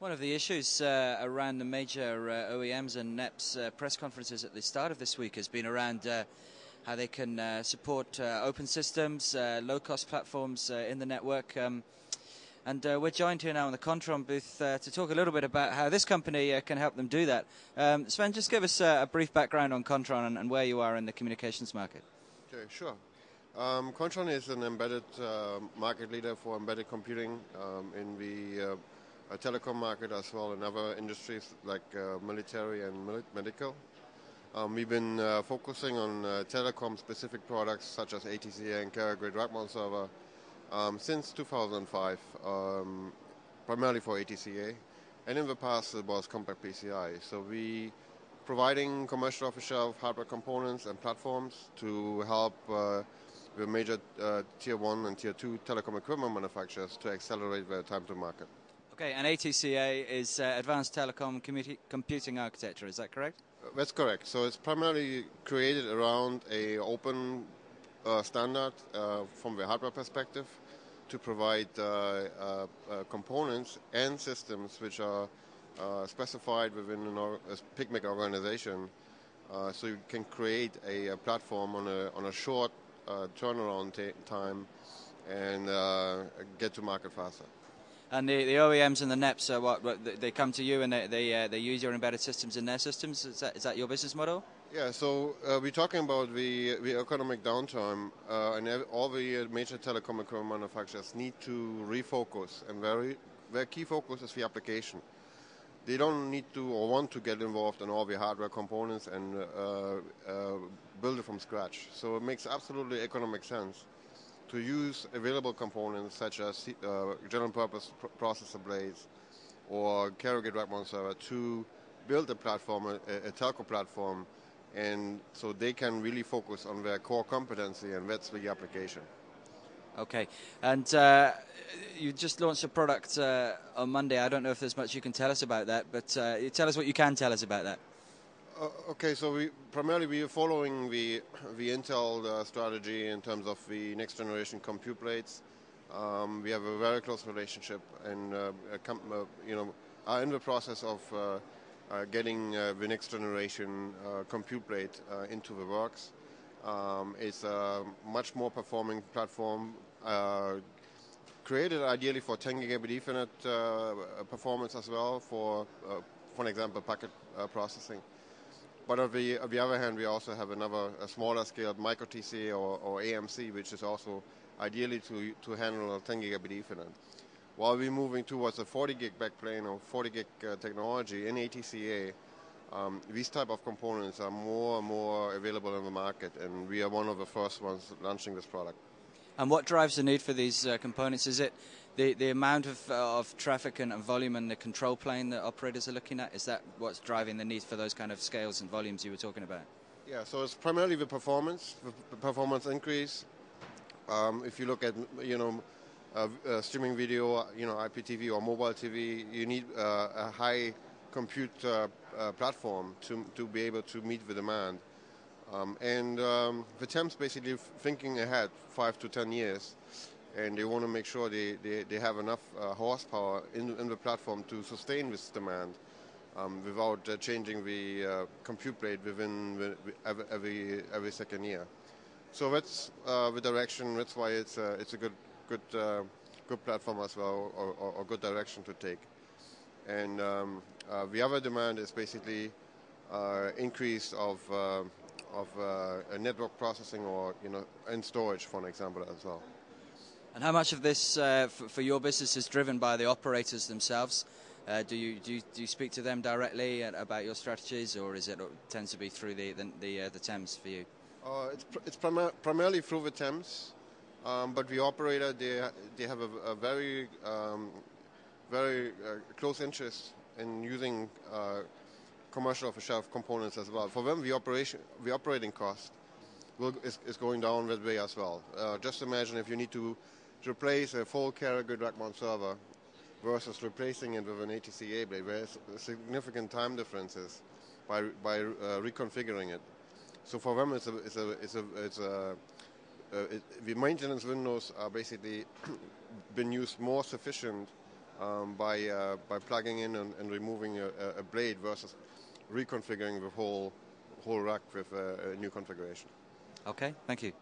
One of the issues around the major OEMs and NEPs press conferences at the start of this week has been around how they can support open systems, low-cost platforms in the network. And we're joined here now in the Kontron booth to talk a little bit about how this company can help them do that. Sven, just give us a brief background on Kontron and where you are in the communications market. Okay, sure. Kontron is an embedded market leader for embedded computing in the telecom market as well in other industries like military and medical. We've been focusing on telecom-specific products such as ATCA and carrier-grade rack-mount server since 2005, primarily for ATCA, and in the past it was compact PCI. So we providing commercial off-the-shelf hardware components and platforms to help the major Tier 1 and Tier 2 telecom equipment manufacturers to accelerate their time to market. Okay, and ATCA is Advanced Telecom Computing Architecture, is that correct? That's correct. So it's primarily created around an open standard from the hardware perspective to provide components and systems which are specified within a PICMEC organization, so you can create a platform on a short turnaround time and get to market faster. And the OEMs and the NEPs, they come to you and they use your embedded systems in their systems? Is that your business model? Yeah, so we're talking about the economic downturn, and all the major telecom equipment manufacturers need to refocus, and their key focus is the application. They don't need to or want to get involved in all the hardware components and build it from scratch. So it makes absolutely economic sense to use available components such as general purpose processor blades or carrier-grade rack-mount server to build a platform, a telco platform, and so they can really focus on their core competency, and that's the application. Okay, and you just launched a product on Monday. I don't know if there's much you can tell us about that, but tell us what you can tell us about that. Okay, so we are following the Intel strategy in terms of the next generation compute blades. We have a very close relationship, and are in the process of getting the next generation compute blade into the works. It's a much more performing platform, created ideally for 10 gigabit Ethernet performance as well, for example, packet processing. But on the other hand, we also have a smaller scale micro TCA or AMC, which is also ideally to handle 10 gigabit Ethernet. While we're moving towards a 40 gig backplane or 40 gig technology in ATCA, these type of components are more and more available in the market, and we are one of the first ones launching this product. And what drives the need for these components? Is it the amount of traffic and volume and the control plane that operators are looking at? Is that what's driving the need for those kind of scales and volumes you were talking about? Yeah, so it's primarily the performance increase. If you look at streaming video, IPTV or mobile TV, you need a high compute platform to be able to meet the demand. The TEM's basically thinking ahead 5 to 10 years, and they want to make sure they have enough horsepower in the platform to sustain this demand without changing the compute blade within every second year. So that's the direction. That's why it's a good platform as well, or good direction to take. And the other demand is basically increase of network processing or and storage, for an example, as well. And how much of this for your business is driven by the operators themselves? Do you speak to them directly about your strategies, or tends to be through the TEMs for you? It's primarily through the TEMs, but the operator they have a very close interest in using commercial off-the-shelf components as well. For them, the operating cost is going down that way as well. Just imagine if you need to replace a full carrier-grade rack-mount server versus replacing it with an ATCA blade, there's significant time differences by reconfiguring it. So for them, the maintenance windows are basically been used more sufficient by plugging in and removing a blade versus reconfiguring the whole rack with a new configuration. Okay, thank you.